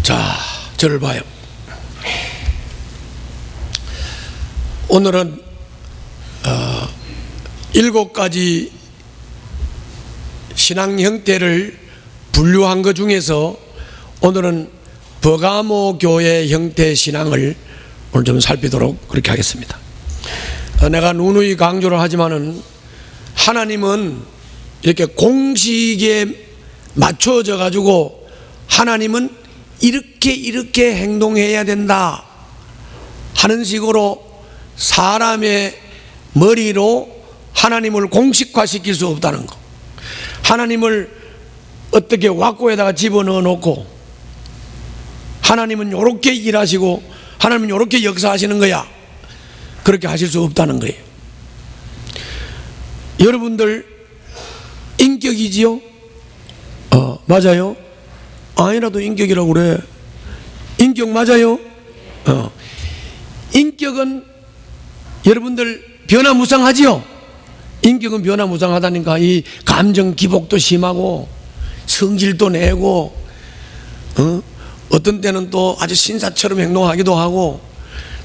자, 저를 봐요. 오늘은 7가지 신앙 형태를 분류한 것 중에서 오늘은 버가모 교회 형태 신앙을 오늘 좀 살피도록 그렇게 하겠습니다. 내가 누누이 강조를 하지만은 하나님은 이렇게 공식에 맞춰져 가지고 하나님은 이렇게 행동해야 된다 하는 식으로 사람의 머리로 하나님을 공식화시킬 수 없다는 거. 하나님을 어떻게 왁구에다가 집어넣어 놓고 하나님은 요렇게 일하시고 하나님은 요렇게 역사하시는 거야, 그렇게 하실 수 없다는 거예요. 여러분들 인격이지요? 맞아요? 아니라도 인격이라고 그래. 인격 맞아요? 인격은 여러분들 변화무쌍하지요? 인격은 변화무쌍하다니까. 이 감정 기복도 심하고 성질도 내고 어떤 때는 또 아주 신사처럼 행동하기도 하고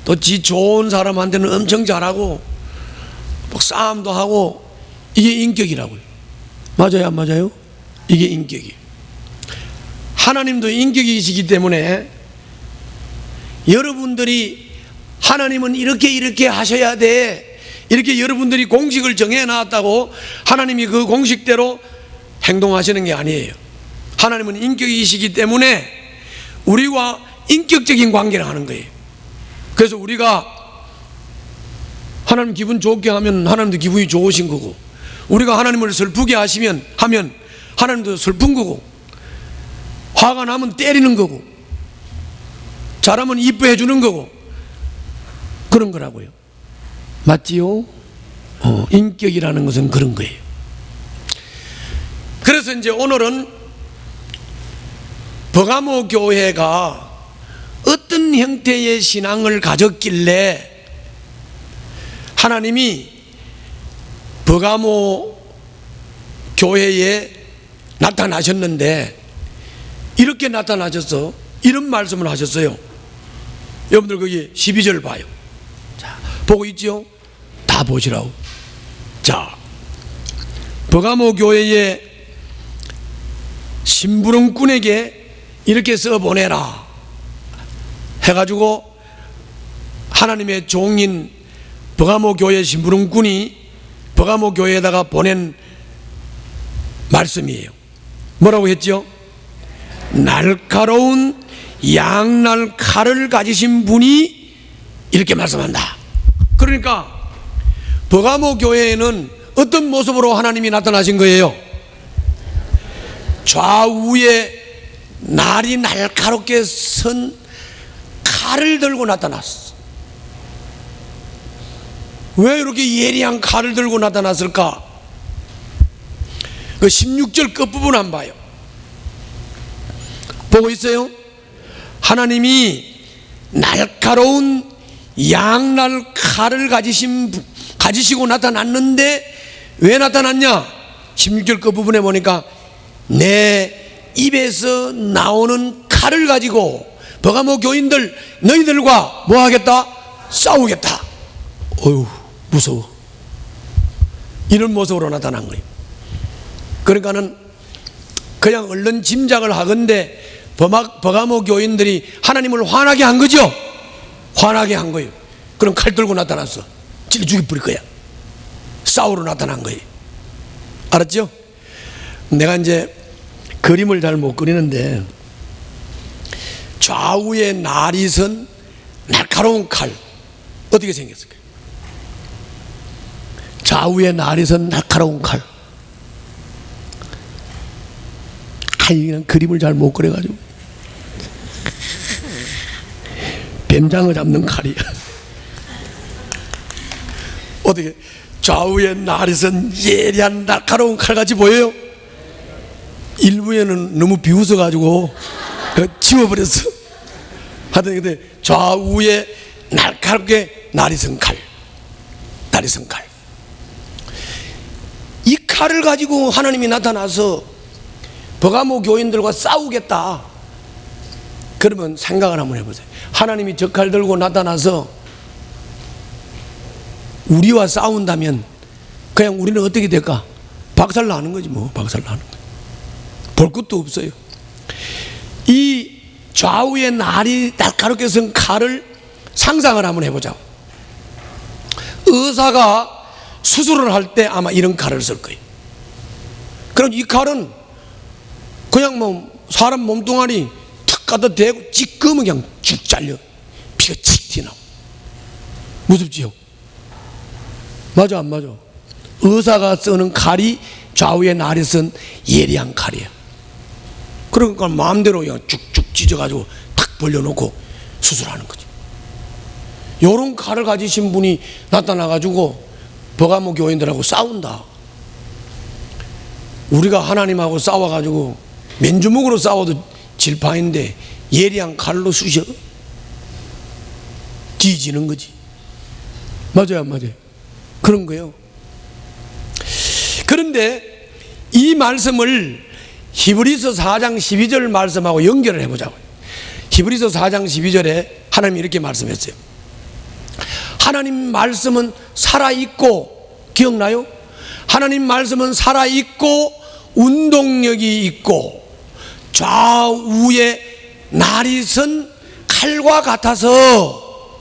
또 지 좋은 사람한테는 엄청 잘하고 막 싸움도 하고, 이게 인격이라고요. 맞아요 안 맞아요? 이게 인격이에요. 하나님도 인격이시기 때문에 여러분들이 하나님은 이렇게 하셔야 돼, 이렇게 여러분들이 공식을 정해놨다고 하나님이 그 공식대로 행동하시는 게 아니에요. 하나님은 인격이시기 때문에 우리와 인격적인 관계를 하는 거예요. 그래서 우리가 하나님 기분 좋게 하면 하나님도 기분이 좋으신 거고, 우리가 하나님을 슬프게 하면 하나님도 슬픈 거고, 화가 나면 때리는 거고, 잘하면 이뻐해 주는 거고, 그런 거라고요. 맞지요? 인격이라는 것은 그런 거예요. 그래서 이제 오늘은 버가모 교회가 어떤 형태의 신앙을 가졌길래 하나님이 버가모 교회에 나타나셨는데 이렇게 나타나셔서 이런 말씀을 하셨어요. 여러분들 거기 12절 봐요. 자, 보고 있죠? 다 보시라고. 자, 버가모 교회의 심부름꾼에게 이렇게 써보내라 해가지고 하나님의 종인 버가모 교회 심부름꾼이 버가모 교회에다가 보낸 말씀이에요. 뭐라고 했죠? 날카로운 양날 칼을 가지신 분이 이렇게 말씀한다. 그러니까 버가모 교회에는 어떤 모습으로 하나님이 나타나신 거예요? 좌우에 날이 날카롭게 선 칼을 들고 나타났어. 왜 이렇게 예리한 칼을 들고 나타났을까? 그 16절 끝부분 안 봐요. 보고 있어요? 하나님이 날카로운 양날 칼을 가지시고 나타났는데 왜 나타났냐? 16절 끝부분에 보니까 내 입에서 나오는 칼을 가지고 버가모 교인들 너희들과 뭐 하겠다? 싸우겠다. 어휴, 무서워. 이런 모습으로 나타난 거예요. 그러니까는 그냥 얼른 짐작을 하건대 버가모 교인들이 하나님을 화나게 한 거죠. 화나게 한 거예요. 그럼 칼 들고 나타났어. 찔러 죽여버릴 거야. 싸우러 나타난 거예요. 알았죠? 내가 이제 그림을 잘 못 그리는데 좌우에 날이 선 날카로운 칼 어떻게 생겼을까요? 좌우에 날이 선 날카로운 칼. 그냥 그림을 잘 못 그려가지고 뱀장어 잡는 칼이야. 어떻게 좌우에 날이 선 예리한 날카로운 칼같이 보여요? 일부에는 너무 비웃어가지고 지워버렸어. 하여튼 근데 좌우에 날카롭게 날이 선 칼, 이 칼을 가지고 하나님이 나타나서 버가모 교인들과 싸우겠다. 그러면 생각을 한번 해보세요. 하나님이 저 칼 들고 나타나서 우리와 싸운다면 그냥 우리는 어떻게 될까? 박살나는 거지 뭐. 박살나는 거지. 볼 것도 없어요. 이 좌우의 날카롭게 선 칼을 상상을 한번 해보자. 의사가 수술을 할 때 아마 이런 칼을 쓸 거예요. 그럼 이 칼은 그냥 뭐 사람 몸뚱아리 탁 갖다 대고 찌끄면 그냥 쭉 잘려 피가 칙 튀나고. 무섭지요? 맞아 안 맞아? 의사가 쓰는 칼이 좌우의 날이 쓴 예리한 칼이에요. 그러니까 마음대로 그냥 쭉쭉 찢어가지고 탁 벌려놓고 수술하는 거죠. 요런 칼을 가지신 분이 나타나가지고 버가모 교인들하고 싸운다. 우리가 하나님하고 싸워가지고 맨주먹으로 싸워도 질파인데 예리한 칼로 쑤셔 뒤지는 거지. 맞아요 안 맞아요? 그런 거예요. 그런데 이 말씀을 히브리서 4장 12절 말씀하고 연결을 해보자고요. 히브리서 4장 12절에 하나님이 이렇게 말씀했어요. 하나님 말씀은 살아있고, 기억나요? 하나님 말씀은 살아있고 운동력이 있고 좌우에 날이 선 칼과 같아서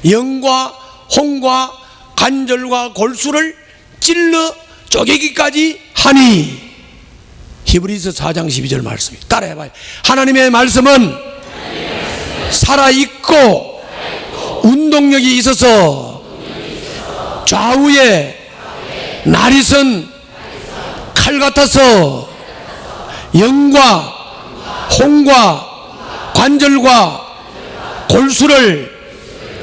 영과 혼과 관절과 골수를 찔러 쪼개기까지 하니. 히브리서 4장 12절 말씀이 따라해봐요. 하나님의 말씀은 살아있고 운동력이 있어서 좌우에 날이 선 칼 같아서 영과 혼과 관절과 골수를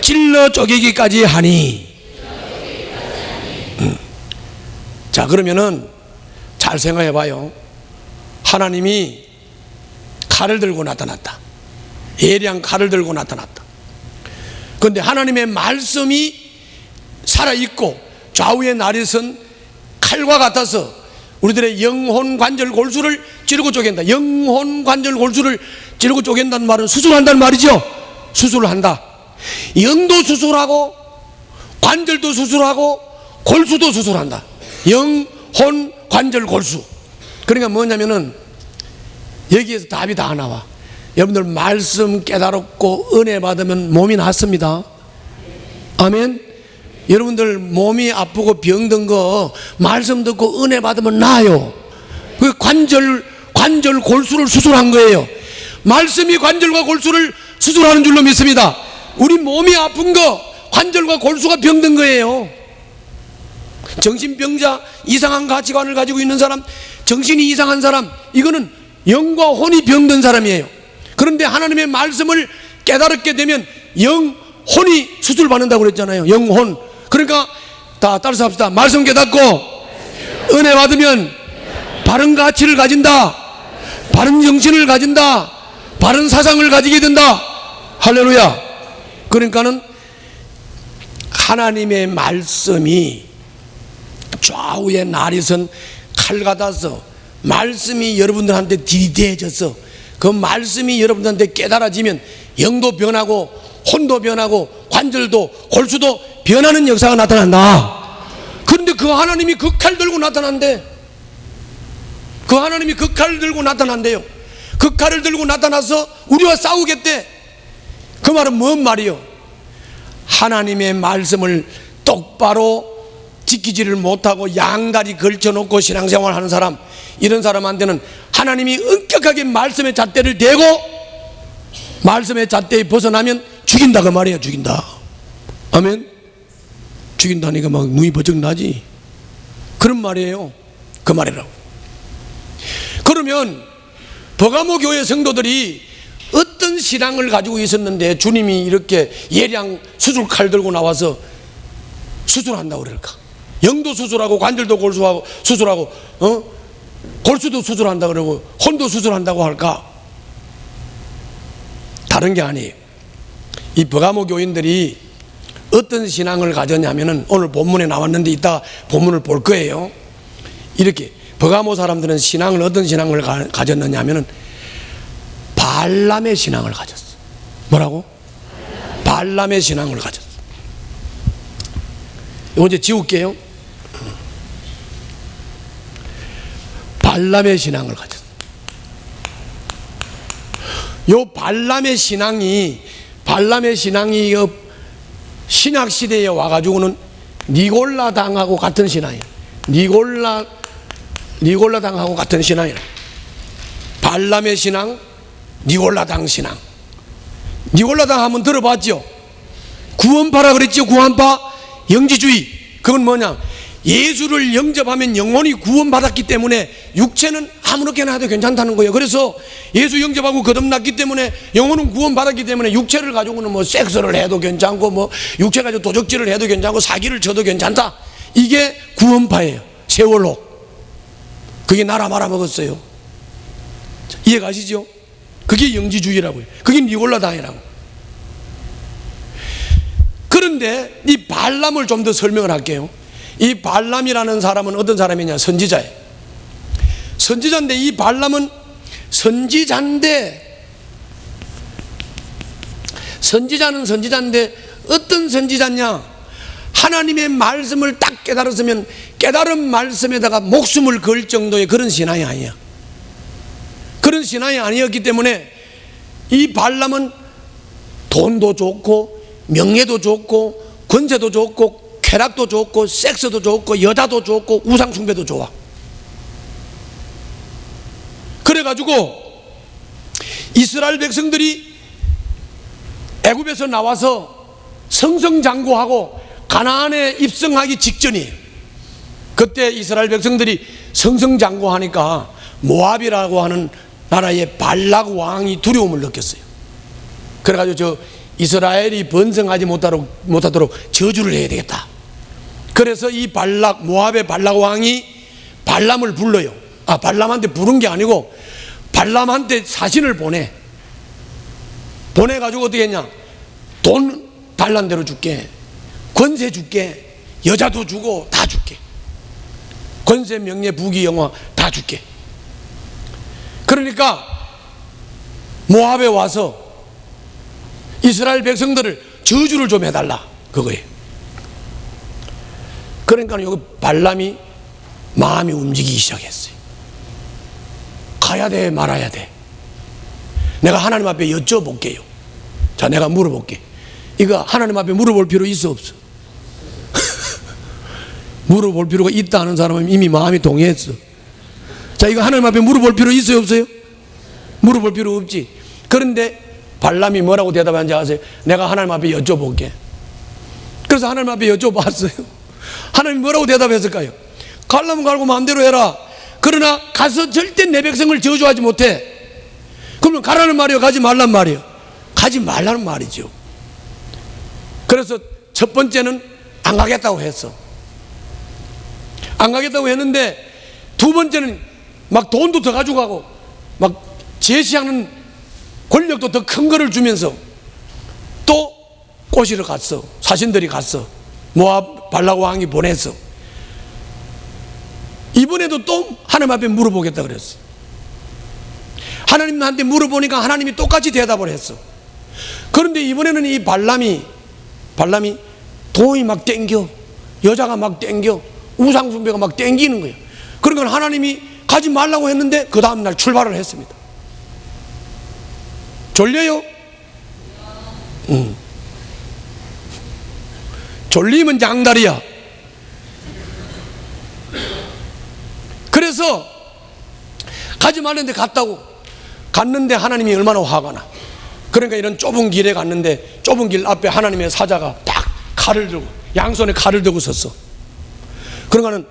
찔러 쪼개기까지 하니. 자, 그러면은 잘 생각해 봐요. 하나님이 칼을 들고 나타났다. 예리한 칼을 들고 나타났다. 그런데 하나님의 말씀이 살아있고 좌우에 날이 선 칼과 같아서 우리들의 영혼 관절 골수를 찌르고 쪼갠다. 영혼 관절 골수를 찌르고 쪼갠다는 말은 수술한다는 말이죠. 수술을 한다. 영도 수술하고 관절도 수술하고 골수도 수술한다. 영혼 관절 골수. 그러니까 뭐냐면은 여기에서 답이 다 나와. 여러분들 말씀 깨달았고 은혜 받으면 몸이 낫습니다. 아멘. 여러분들 몸이 아프고 병든 거 말씀 듣고 은혜 받으면 나아요. 그 관절 골수를 수술한 거예요. 말씀이 관절과 골수를 수술하는 줄로 믿습니다. 우리 몸이 아픈 거 관절과 골수가 병든 거예요. 정신병자, 이상한 가치관을 가지고 있는 사람, 정신이 이상한 사람, 이거는 영과 혼이 병든 사람이에요. 그런데 하나님의 말씀을 깨달았게 되면 영혼이 수술받는다고 그랬잖아요. 영혼. 그러니까 다 따라서 합시다. 말씀 깨닫고 은혜 받으면 바른 가치를 가진다. 바른 정신을 가진다. 바른 사상을 가지게 된다. 할렐루야. 그러니까는 하나님의 말씀이 좌우에 날이 선 칼 같아서 말씀이 여러분들한테 디대해져서 그 말씀이 여러분들한테 깨달아지면 영도 변하고 혼도 변하고 관절도 골수도 변하는 역사가 나타난다. 그런데 그 하나님이 그 칼 들고 나타난대. 그 하나님이 그 칼을 들고 나타난대요. 그 칼을 들고 나타나서 우리와 싸우겠대. 그 말은 뭔 말이요? 하나님의 말씀을 똑바로 지키지를 못하고 양다리 걸쳐놓고 신앙생활 하는 사람, 이런 사람한테는 하나님이 엄격하게 말씀의 잣대를 대고 말씀의 잣대에 벗어나면 죽인다 그 말이에요. 죽인다. 아멘. 죽인다니까 막 눈이 버쩍 나지. 그런 말이에요. 그 말이라고. 그러면 버가모 교회 성도들이 어떤 신앙을 가지고 있었는데 주님이 이렇게 예리한 수술 칼 들고 나와서 수술한다고 그럴까? 영도 수술하고 관절도 골수하고 수술하고 골수도 수술한다 그러고 혼도 수술한다고 할까? 다른 게 아니에요. 이 버가모 교인들이 어떤 신앙을 가졌냐면은 오늘 본문에 나왔는데 이따 본문을 볼 거예요. 이렇게 버가모 사람들은 신앙을 어떤 신앙을 가졌느냐 하면은 발람의 신앙을 가졌어. 뭐라고? 발람의 신앙을 가졌어. 이거 이제 지울게요. 발람의 신앙을 가졌어. 요 발람의 신앙이 신약 시대에 와가지고는 니골라 당하고 같은 신앙이에요. 니골라 당하고 같은 신앙이에요. 발람의 신앙, 니골라 당 신앙. 니골라 당 한번 들어봤죠? 구원파라 그랬죠. 구원파 영지주의. 그건 뭐냐? 예수를 영접하면 영혼이 구원받았기 때문에 육체는 아무렇게나 해도 괜찮다는 거예요. 그래서 예수 영접하고 거듭났기 때문에 영혼은 구원받았기 때문에 육체를 가지고는 뭐 섹스를 해도 괜찮고 뭐 육체 가지고 도적질을 해도 괜찮고 사기를 쳐도 괜찮다. 이게 구원파예요. 세월호 그게 나라 말아먹었어요. 이해가시죠? 그게 영지주의라고요. 그게 니골라당이라고. 그런데 이 발람을 좀 더 설명을 할게요. 이 발람이라는 사람은 어떤 사람이냐? 선지자예요. 선지자인데 이 발람은 선지자인데 어떤 선지자냐? 하나님의 말씀을 딱 깨달았으면 깨달은 말씀에다가 목숨을 걸 정도의 그런 신앙이 아니야. 그런 신앙이 아니었기 때문에 이 발람은 돈도 좋고 명예도 좋고 권세도 좋고 쾌락도 좋고 섹스도 좋고 여자도 좋고 우상숭배도 좋아. 그래가지고 이스라엘 백성들이 애굽에서 나와서 승승장구하고 가나안에 입성하기 직전이에요. 그때 이스라엘 백성들이 승승장구하니까 모압이라고 하는 나라의 발락 왕이 두려움을 느꼈어요. 그래가지고 저 이스라엘이 번성하지 못하도록 저주를 해야 되겠다. 그래서 이 모압의 발락 왕이 발람을 불러요. 발람한테 부른 게 아니고 발람한테 사신을 보내가지고 어떻게 했냐? 돈 달란 대로 줄게, 권세 줄게, 여자도 주고 다 줄게, 권세 명예 부귀 영화 다 줄게. 그러니까 모압에 와서 이스라엘 백성들을 저주를 좀 해달라 그거예요. 그러니까 여기 발람이 마음이 움직이기 시작했어요. 가야 돼 말아야 돼. 내가 하나님 앞에 여쭤볼게요. 자, 내가 물어볼게. 이거 하나님 앞에 물어볼 필요 있어 없어? 물어볼 필요가 있다 하는 사람은 이미 마음이 동의했어. 자, 이거 하나님 앞에 물어볼 필요 있어요 없어요? 물어볼 필요 없지. 그런데 발람이 뭐라고 대답하는지 아세요? 내가 하나님 앞에 여쭤볼게. 그래서 하나님 앞에 여쭤봤어요. 하나님 뭐라고 대답했을까요? 가려면 가고 마음대로 해라. 그러나 가서 절대 내 백성을 저주하지 못해. 그러면 가라는 말이요, 가지 말란 말이요? 가지 말라는 말이죠. 그래서 첫 번째는 안 가겠다고 했어. 안 가겠다고 했는데 두 번째는 막 돈도 더 가져가고 막 제시하는 권력도 더 큰 거를 주면서 또 꼬시러 갔어. 사신들이 갔어. 모압 발락 왕이 보냈어. 이번에도 또 하나님 앞에 물어보겠다 그랬어. 하나님한테 물어보니까 하나님이 똑같이 대답을 했어. 그런데 이번에는 이 발람이 돈이 막 땡겨, 여자가 막 땡겨, 우상숭배가 막 땡기는 거예요. 그러니까 하나님이 가지 말라고 했는데 그 다음날 출발을 했습니다. 졸려요? 졸리면 장다리야. 그래서 가지 말랬는데 갔는데 하나님이 얼마나 화가 나. 그러니까 이런 좁은 길에 갔는데 좁은 길 앞에 하나님의 사자가 딱 칼을 들고 양손에 칼을 들고 섰어. 그러니까는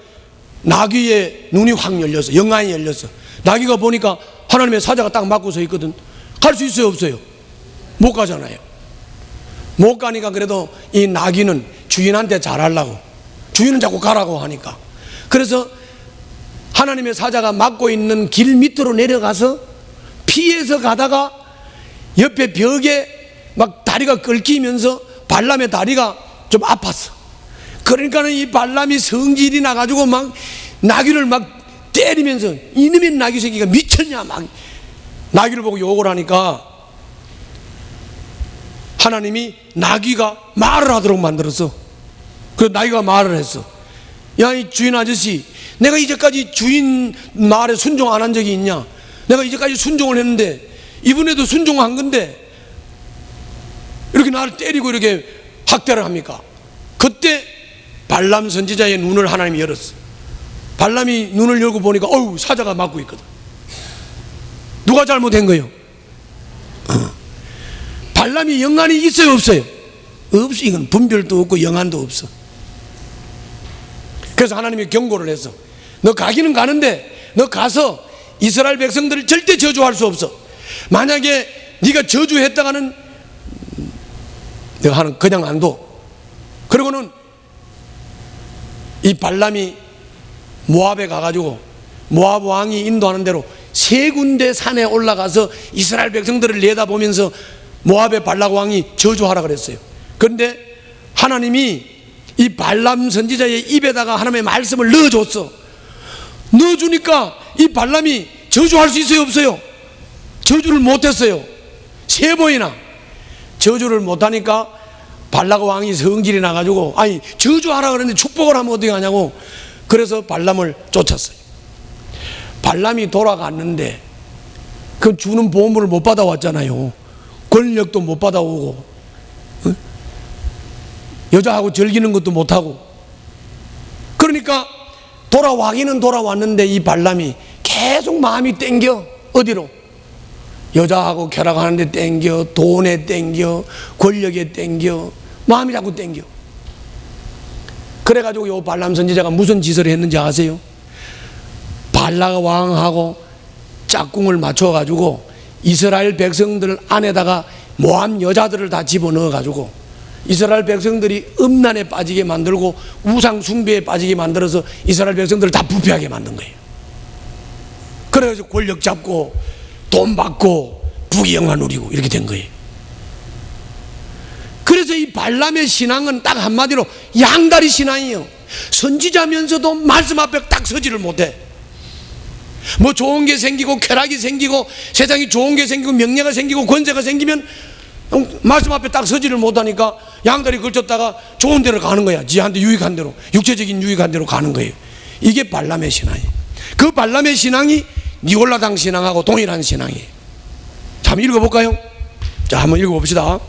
나귀의 눈이 확 열렸어. 영안이 열렸어. 나귀가 보니까 하나님의 사자가 딱 맞고 서 있거든. 갈 수 있어요 없어요? 못 가잖아요. 못 가니까 그래도 이 나귀는 주인한테 잘하려고, 주인은 자꾸 가라고 하니까, 그래서 하나님의 사자가 막고 있는 길 밑으로 내려가서 피해서 가다가 옆에 벽에 막 다리가 긁히면서 발람의 다리가 좀 아팠어. 그러니까는 이 발람이 성질이 나가지고 막 나귀를 막 때리면서, 이놈의 나귀 새끼가 미쳤냐 막 나귀를 보고 욕을 하니까 하나님이 나귀가 말을 하도록 만들었어. 그 나귀가 말을 했어. 야, 이 주인 아저씨, 내가 이제까지 주인 말에 순종 안 한 적이 있냐? 내가 이제까지 순종을 했는데 이번에도 순종한 건데 이렇게 나를 때리고 이렇게 학대를 합니까? 그때 발람 선지자의 눈을 하나님이 열었어. 발람이 눈을 열고 보니까 어우, 사자가 맞고 있거든. 누가 잘못한 거예요? 발람이 영안이 있어요, 없어요? 없어. 이건 분별도 없고 영안도 없어. 그래서 하나님이 경고를 했어. 너 가기는 가는데 너 가서 이스라엘 백성들을 절대 저주할 수 없어. 만약에 네가 저주했다가는 내가 그냥 안 둬. 그리고는 이 발람이 모압에 가가지고 모압 왕이 인도하는 대로 3군데 산에 올라가서 이스라엘 백성들을 내다보면서 모압의 발락 왕이 저주하라 그랬어요. 그런데 하나님이 이 발람 선지자의 입에다가 하나님의 말씀을 넣어줬어. 넣어주니까 이 발람이 저주할 수 있어요, 없어요? 저주를 못했어요. 3번이나 저주를 못하니까 발락 왕이 성질이 나가지고 아니 저주하라 그랬는데 축복을 하면 어떻게 하냐고. 그래서 발람을 쫓았어요. 발람이 돌아갔는데 그 주는 보물을 못 받아왔잖아요. 권력도 못 받아오고, 응? 여자하고 즐기는 것도 못하고. 그러니까 돌아와기는 돌아왔는데 이 발람이 계속 마음이 땡겨. 어디로? 여자하고 결혼하는데 땡겨, 돈에 땡겨, 권력에 땡겨, 마음이 자꾸 땡겨. 그래가지고 요 발람 선지자가 무슨 짓을 했는지 아세요? 발락 왕하고 짝꿍을 맞춰가지고 이스라엘 백성들 안에다가 모함 여자들을 다 집어넣어가지고 이스라엘 백성들이 음란에 빠지게 만들고 우상 숭배에 빠지게 만들어서 이스라엘 백성들을 다 부패하게 만든 거예요. 그래서 권력 잡고 돈 받고 부귀영화 누리고 이렇게 된 거예요. 그래서 이 발람의 신앙은 딱 한마디로 양다리 신앙이에요. 선지자면서도 말씀 앞에 딱 서지를 못해. 뭐 좋은 게 생기고 쾌락이 생기고 세상이 좋은 게 생기고 명예가 생기고 권세가 생기면 말씀 앞에 딱 서지를 못하니까 양다리 걸쳤다가 좋은 데로 가는 거야. 지한테 유익한 대로, 육체적인 유익한 대로 가는 거예요. 이게 발람의 신앙이에요. 그 발람의 신앙이 니골라당 신앙하고 동일한 신앙이에요. 자, 한번 읽어볼까요? 자, 한번 읽어봅시다.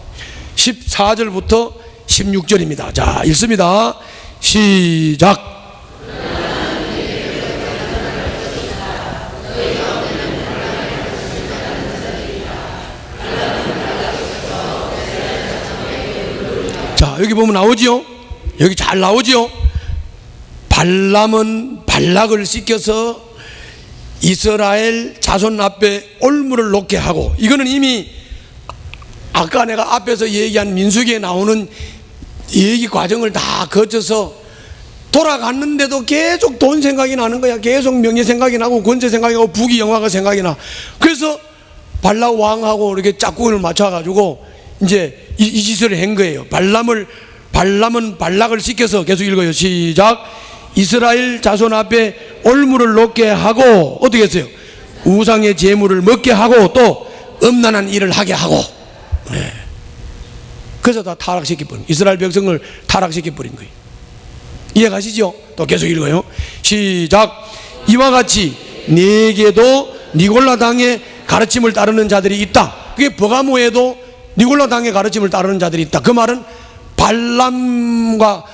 14절부터 16절입니다. 자, 읽습니다. 시작. 자, 여기 보면 나오지요? 여기 잘 나오지요? 발람은 발락을 씻겨서 이스라엘 자손 앞에 올무를 놓게 하고, 이거는 이미 아까 내가 앞에서 얘기한 민수기에 나오는 얘기 과정을 다 거쳐서 돌아갔는데도 계속 돈 생각이 나는 거야. 계속 명예 생각이 나고 권세 생각이 나고 부귀 영화가 생각이 나. 그래서 발락 왕하고 이렇게 짝꿍을 맞춰가지고 이제 이 짓을 한 거예요. 발람은 발락을 시켜서, 계속 읽어요. 시작. 이스라엘 자손 앞에 올무를 놓게 하고, 어떻게 했어요? 우상의 제물을 먹게 하고 또 음란한 일을 하게 하고. 네. 그래서 다 타락시켜버린, 이스라엘 백성을 타락시켜버린 거예요. 이해가시죠? 또 계속 읽어요. 시작. 이와 같이 네게도 니골라당의 가르침을 따르는 자들이 있다. 그게 버가모에도 니골라당의 가르침을 따르는 자들이 있다. 그 말은 발람과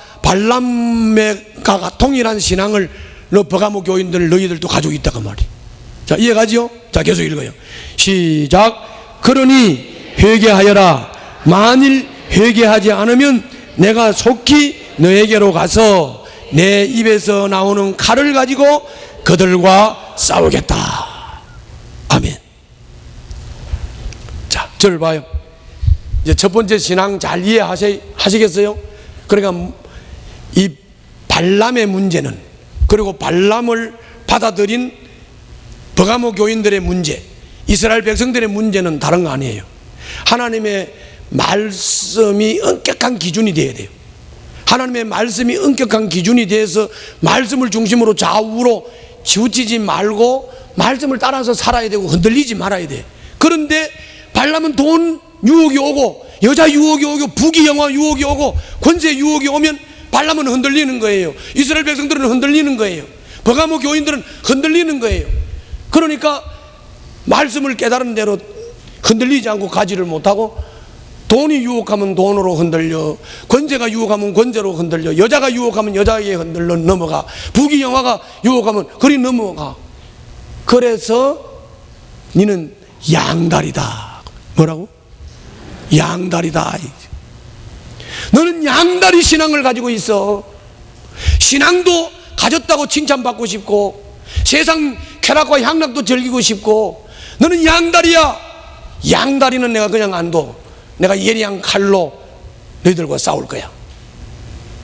동일한 신앙을 버가모 교인들 너희들도 가지고 있다 그 말이. 자, 이해가지요? 자, 계속 읽어요. 시작. 그러니 회개하여라. 만일 회개하지 않으면 내가 속히 너에게로 가서 내 입에서 나오는 칼을 가지고 그들과 싸우겠다. 아멘. 자, 저를 봐요. 이제 첫 번째 신앙 잘 이해하시겠어요? 그러니까 이 발람의 문제는, 그리고 발람을 받아들인 버가모 교인들의 문제, 이스라엘 백성들의 문제는 다른 거 아니에요. 하나님의 말씀이 엄격한 기준이 되어야 돼요. 하나님의 말씀이 엄격한 기준이 돼서 말씀을 중심으로 좌우로 치우치지 말고 말씀을 따라서 살아야 되고 흔들리지 말아야 돼. 그런데 발람은 돈 유혹이 오고 여자 유혹이 오고 부귀영화 유혹이 오고 권세 유혹이 오면 발람은 흔들리는 거예요. 이스라엘 백성들은 흔들리는 거예요. 버가모 교인들은 흔들리는 거예요. 그러니까 말씀을 깨달은 대로 흔들리지 않고 가지를 못하고, 돈이 유혹하면 돈으로 흔들려, 권세가 유혹하면 권세로 흔들려, 여자가 유혹하면 여자에게 흔들려 넘어가, 부귀영화가 유혹하면 그리 넘어가. 그래서 니는 양다리다. 뭐라고? 양다리다. 너는 양다리 신앙을 가지고 있어. 신앙도 가졌다고 칭찬받고 싶고, 세상 쾌락과 향락도 즐기고 싶고, 너는 양다리야. 양다리는 내가 그냥 안 둬. 내가 예리한 칼로 너희들과 싸울 거야.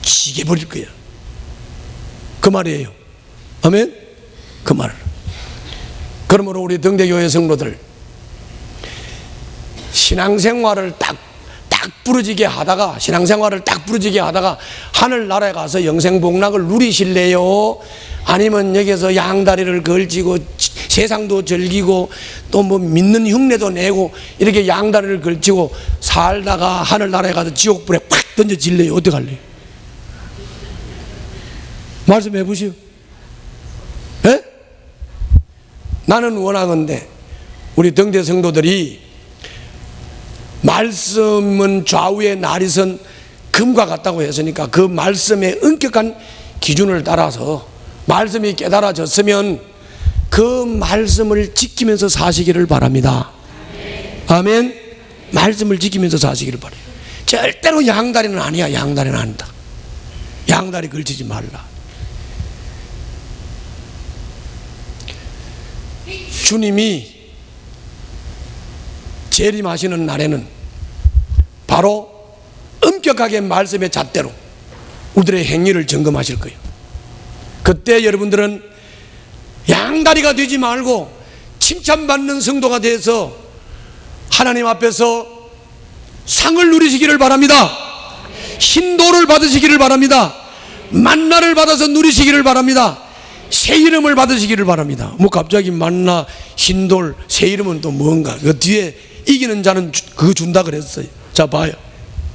죽여버릴 거야. 그 말이에요. 아멘? 그 말을. 그러므로 우리 등대교회 성도들, 신앙생활을 딱 부러지게 하다가, 하늘나라에 가서 영생복락을 누리실래요? 아니면 여기서 양다리를 걸치고 세상도 즐기고 또 뭐 믿는 흉내도 내고 이렇게 양다리를 걸치고 살다가 하늘나라에 가서 지옥불에 팍 던져질래요? 어떡할래요? 말씀해 보시오. 에? 나는 원하건대 우리 등대 성도들이 말씀은 좌우의 나리선 금과 같다고 했으니까 그 말씀의 엄격한 기준을 따라서 말씀이 깨달아졌으면 그 말씀을 지키면서 사시기를 바랍니다. 아멘. 말씀을 지키면서 사시기를 바라요. 절대로 양다리는 아니야. 양다리는 아니다. 양다리 걸치지 말라. 주님이 재림하시는 날에는 바로 엄격하게 말씀의 잣대로 우리들의 행위를 점검하실 거예요. 그때 여러분들은 양다리가 되지 말고 칭찬받는 성도가 돼서 하나님 앞에서 상을 누리시기를 바랍니다. 흰돌을 받으시기를 바랍니다. 만나를 받아서 누리시기를 바랍니다. 새 이름을 받으시기를 바랍니다. 뭐 갑자기 만나, 흰돌, 새 이름은 또 뭔가? 그 뒤에 이기는 자는 그거 준다 그랬어요. 자, 봐요.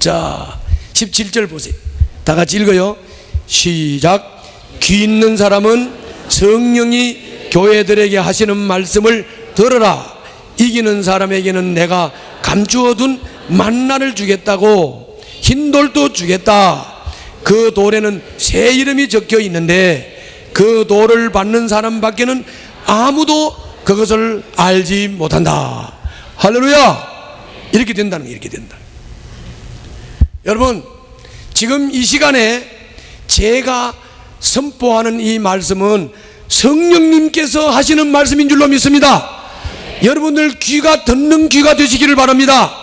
자, 17절 보세요. 다 같이 읽어요. 시작. 귀 있는 사람은 성령이 교회들에게 하시는 말씀을 들어라. 이기는 사람에게는 내가 감추어둔 만나를 주겠다고, 흰돌도 주겠다. 그 돌에는 새 이름이 적혀 있는데 그 돌을 받는 사람밖에는 아무도 그것을 알지 못한다. 할렐루야. 이렇게 된다는 게, 이렇게 된다. 여러분, 지금 이 시간에 제가 선포하는 이 말씀은 성령님께서 하시는 말씀인 줄로 믿습니다. 여러분들 귀가 듣는 귀가 되시기를 바랍니다.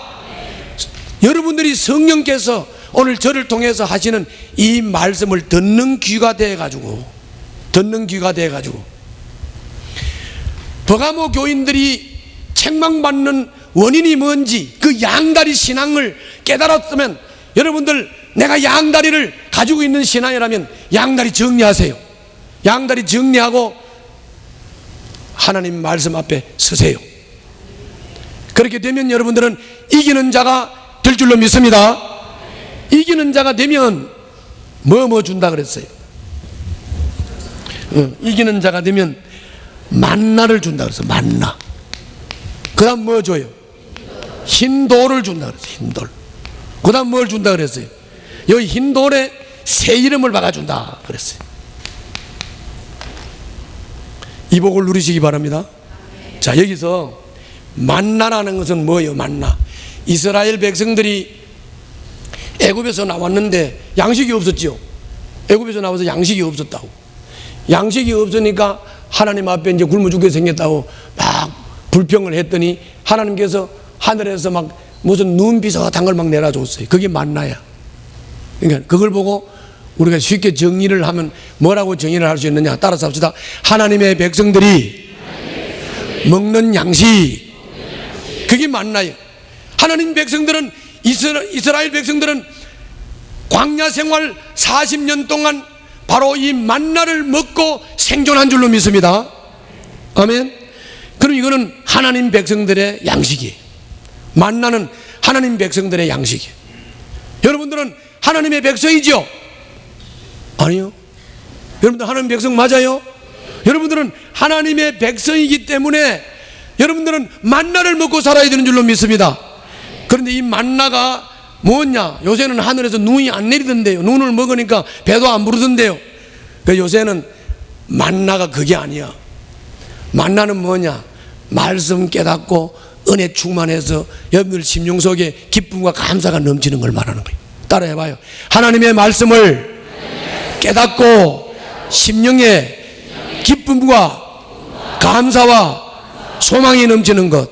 여러분들이 성령께서 오늘 저를 통해서 하시는 이 말씀을 듣는 귀가 돼가지고 버가모 교인들이 책망받는 원인이 뭔지 그 양다리 신앙을 깨달았으면, 여러분들 내가 양다리를 가지고 있는 신앙이라면 양다리 정리하세요. 양다리 정리하고 하나님 말씀 앞에 서세요. 그렇게 되면 여러분들은 이기는 자가 될 줄로 믿습니다. 이기는 자가 되면 뭐 준다 그랬어요? 이기는 자가 되면 만나를 준다 그랬어요. 만나. 그 다음 뭐 줘요? 흰돌을 준다 그랬어요. 흰돌. 그 다음 뭘 준다 그랬어요? 여기 흰돌에 새 이름을 박아준다 그랬어요. 이 복을 누리시기 바랍니다. 자, 여기서 만나라는 것은 뭐예요? 만나. 이스라엘 백성들이 애굽에서 나왔는데 양식이 없었죠. 애굽에서 나와서 양식이 없었다고. 양식이 없으니까 하나님 앞에 이제 굶어 죽게 생겼다고 막 불평을 했더니 하나님께서 하늘에서 막 무슨 눈 비슷한 걸 막 내려줬어요. 그게 만나야. 그러니까 그걸 보고 우리가 쉽게 정리를 하면 뭐라고 정리를 할 수 있느냐? 따라서 합시다. 하나님의 백성들이 먹는 양식, 그게 만나요. 하나님 백성들은, 이스라엘 백성들은 광야 생활 40년 동안 바로 이 만나를 먹고 생존한 줄로 믿습니다. 아멘. 그럼 이거는 하나님 백성들의 양식이에요. 만나는 하나님 백성들의 양식이에요. 여러분들은 하나님의 백성이죠? 아니요. 여러분들 하나님 백성 맞아요? 여러분들은 하나님의 백성이기 때문에 여러분들은 만나를 먹고 살아야 되는 줄로 믿습니다. 그런데 이 만나가 뭐냐? 요새는 하늘에서 눈이 안 내리던데요. 눈을 먹으니까 배도 안 부르던데요. 요새는 만나가 그게 아니야. 만나는 뭐냐? 말씀 깨닫고 은혜 충만해서 여러분들 심령 속에 기쁨과 감사가 넘치는 걸 말하는 거예요. 따라해봐요. 하나님의 말씀을 깨닫고 심령에 기쁨과 감사와 소망이 넘치는 것.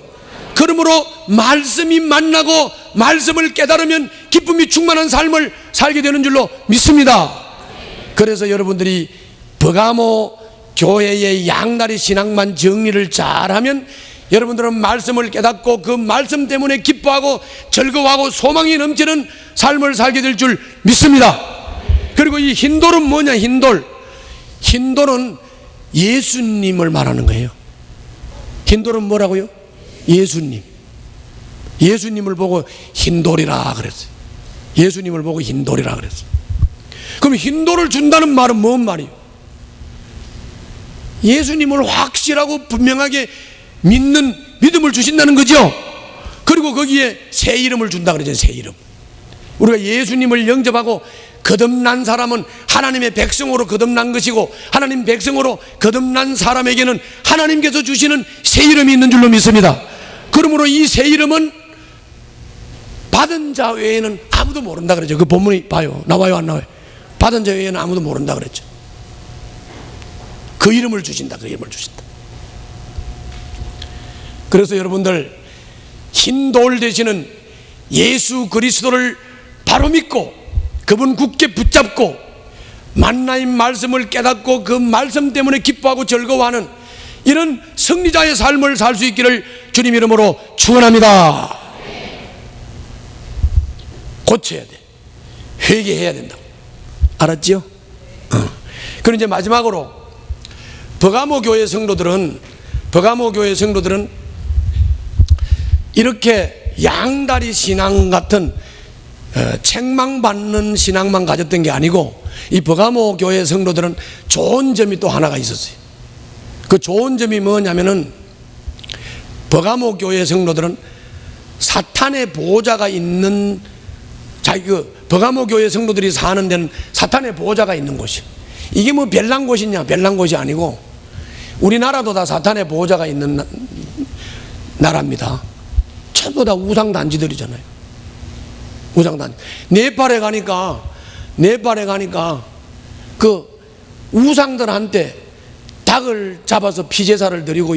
그러므로 말씀이 만나고 말씀을 깨달으면 기쁨이 충만한 삶을 살게 되는 줄로 믿습니다. 그래서 여러분들이 버가모 교회의 양다리 신앙만 정리를 잘하면 여러분들은 말씀을 깨닫고 그 말씀 때문에 기뻐하고 즐거워하고 소망이 넘치는 삶을 살게 될 줄 믿습니다. 그리고 이 흰돌은 뭐냐? 흰돌은 예수님을 말하는 거예요. 흰돌은 뭐라고요? 예수님을 보고 흰돌이라 그랬어요. 예수님을 보고 흰돌이라 그랬어요. 그럼 흰돌을 준다는 말은 뭔 말이에요? 예수님을 확실하고 분명하게 믿는 믿음을 주신다는 거죠. 그리고 거기에 새 이름을 준다 그러잖아요. 새 이름. 우리가 예수님을 영접하고 거듭난 사람은 하나님의 백성으로 거듭난 것이고, 하나님 백성으로 거듭난 사람에게는 하나님께서 주시는 새 이름이 있는 줄로 믿습니다. 그러므로 이 새 이름은 받은 자 외에는 아무도 모른다 그러죠. 그 본문이 봐요. 나와요, 안 나와요? 받은 자 외에는 아무도 모른다 그랬죠. 그 이름을 주신다. 그 이름을 주신다. 그래서 여러분들 흰 돌 되시는 예수 그리스도를 바로 믿고 그분 굳게 붙잡고 만나인 말씀을 깨닫고 그 말씀 때문에 기뻐하고 즐거워하는 이런 승리자의 삶을 살 수 있기를 주님 이름으로 축원합니다. 고쳐야 돼. 회개해야 된다고. 알았지요? 그럼 이제 마지막으로 버가모 교회 성도들은 이렇게 양다리 신앙 같은 책망받는 신앙만 가졌던 게 아니고, 이 버가모 교회 성도들은 좋은 점이 또 하나가 있었어요. 그 좋은 점이 뭐냐면은 버가모 교회 성도들은 사탄의 보호자가 있는 버가모 교회 성도들이 사는 데는 사탄의 보호자가 있는 곳이에요. 이게 뭐 별난 곳이냐? 별난 곳이 아니고 우리나라도 다 사탄의 보호자가 있는 나라입니다. 전부 다 우상단지들이잖아요. 우상단지. 네팔에 가니까 그 우상들한테 닭을 잡아서 피제사를 드리고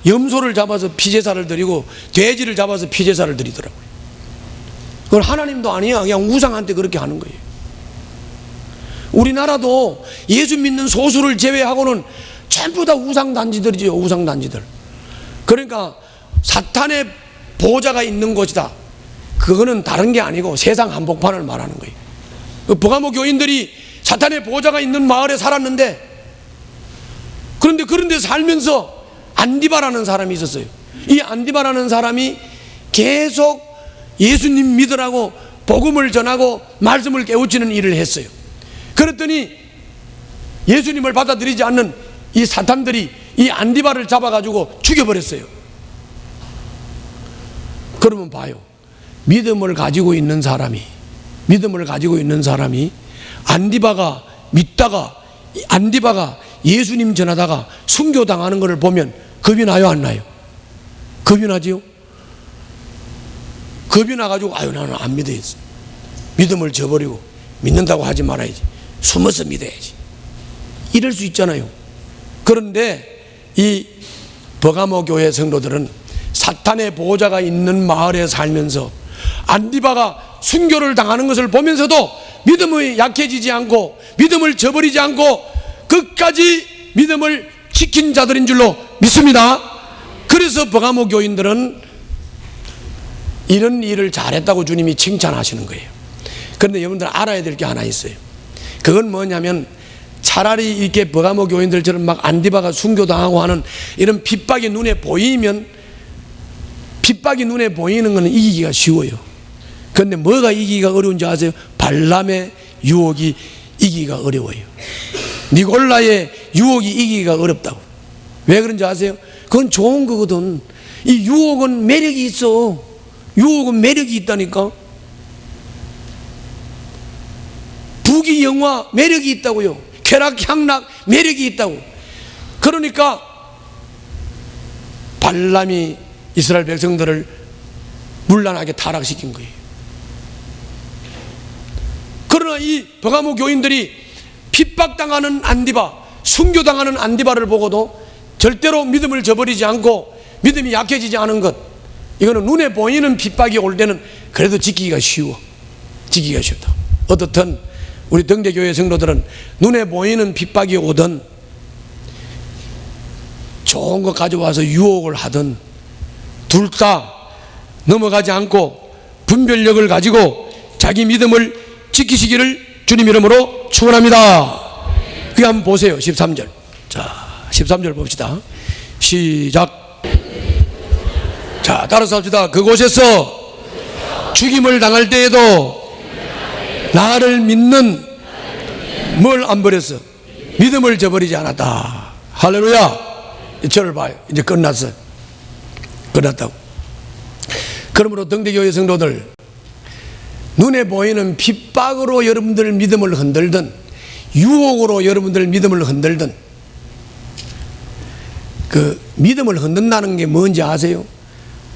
염소를 잡아서 피제사를 드리고 돼지를 잡아서 피제사를 드리더라고요. 그건 하나님도 아니야. 그냥 우상한테 그렇게 하는 거예요. 우리나라도 예수 믿는 소수를 제외하고는 전부 다 우상단지들이죠. 우상단지들. 그러니까 사탄의 보호자가 있는 곳이다. 그거는 다른 게 아니고 세상 한복판을 말하는 거예요. 그 버가모 교인들이 사탄의 보호자가 있는 마을에 살았는데, 그런데 살면서 안디바라는 사람이 있었어요. 이 안디바라는 사람이 계속 예수님 믿으라고 복음을 전하고 말씀을 깨우치는 일을 했어요. 그랬더니 예수님을 받아들이지 않는 이 사탄들이 이 안디바를 잡아가지고 죽여버렸어요. 그러면 봐요. 믿음을 가지고 있는 사람이 안디바가 믿다가 안디바가 예수님 전하다가 순교당하는 것을 보면 겁이 나요, 안 나요? 겁이 나지요? 겁이 나가지고 나는 안 믿어야지. 믿음을 저버리고 믿는다고 하지 말아야지. 숨어서 믿어야지. 이럴 수 있잖아요. 그런데 이 버가모 교회 성도들은 사탄의 보호자가 있는 마을에 살면서 안디바가 순교를 당하는 것을 보면서도 믿음이 약해지지 않고 믿음을 저버리지 않고 끝까지 믿음을 지킨 자들인 줄로 믿습니다. 그래서 버가모 교인들은 이런 일을 잘했다고 주님이 칭찬하시는 거예요. 그런데 여러분들 알아야 될 게 하나 있어요. 그건 뭐냐면 차라리 이렇게 버가모 교인들처럼 막 안디바가 순교당하고 하는 이런 핍박이 눈에 보이면, 핍박이 눈에 보이는 것은 이기기가 쉬워요. 그런데 뭐가 이기기가 어려운지 아세요? 발람의 유혹이 이기기가 어려워요. 니골라의 유혹이 이기기가 어렵다고. 왜 그런지 아세요? 그건 좋은 거거든. 이 유혹은 매력이 있어. 유혹은 매력이 있다니까. 부귀영화 매력이 있다고요. 쾌락향락 매력이 있다고. 그러니까 발람이 이스라엘 백성들을 문란하게 타락시킨 거예요. 그러나 이 버가모 교인들이 핍박당하는 안디바, 순교당하는 안디바를 보고도 절대로 믿음을 저버리지 않고 믿음이 약해지지 않은 것, 이거는 눈에 보이는 핍박이 올 때는 그래도 지키기가 쉬워. 지키기가 쉽다. 어떻든 우리 등대교회 성도들은 눈에 보이는 핍박이 오든 좋은 거 가져와서 유혹을 하든 둘 다 넘어가지 않고 분별력을 가지고 자기 믿음을 지키시기를 주님 이름으로 축원합니다. 그게 한번 보세요. 13절. 자, 13절 봅시다. 시작. 자, 따라서 합시다. 그곳에서 죽임을 당할 때에도 나를 믿는 뭘 안 버렸어? 믿음을 저버리지 않았다. 할렐루야. 저를 봐요. 이제 끝났어요. 끝났다고. 그러므로 등대교회 성도들, 눈에 보이는 핍박으로 여러분들 믿음을 흔들든 유혹으로 여러분들 믿음을 흔들든, 그 믿음을 흔든다는 게 뭔지 아세요?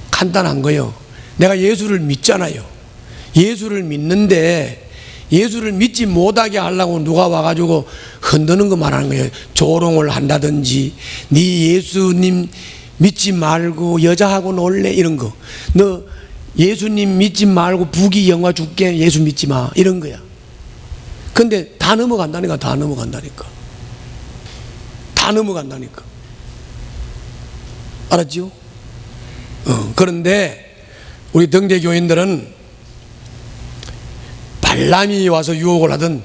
간단한 거요. 내가 예수를 믿잖아요. 예수를 믿는데 예수를 믿지 못하게 하려고 누가 와가지고 흔드는 거 말하는 거예요. 조롱을 한다든지, 네 예수님 믿지 말고 여자하고 놀래, 이런 거. 너 예수님 믿지 말고 부귀영화 줄게, 예수 믿지 마, 이런 거야. 근데 다 넘어간다니까. 다 넘어간다니까. 다 넘어간다니까. 알았죠? 그런데 우리 등대교인들은 발람이 와서 유혹을 하든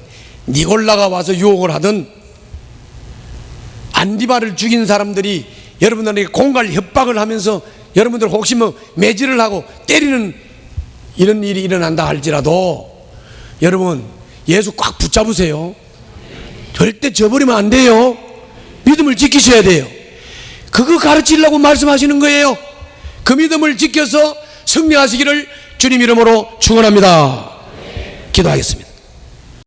니골라가 와서 유혹을 하든 안디바를 죽인 사람들이 여러분들에게 공갈 협박을 하면서 여러분들 혹시 뭐 매질을 하고 때리는 이런 일이 일어난다 할지라도 여러분 예수 꽉 붙잡으세요. 절대 저버리면 안 돼요. 믿음을 지키셔야 돼요. 그거 가르치려고 말씀하시는 거예요. 그 믿음을 지켜서 승리하시기를 주님 이름으로 축원합니다. 기도하겠습니다.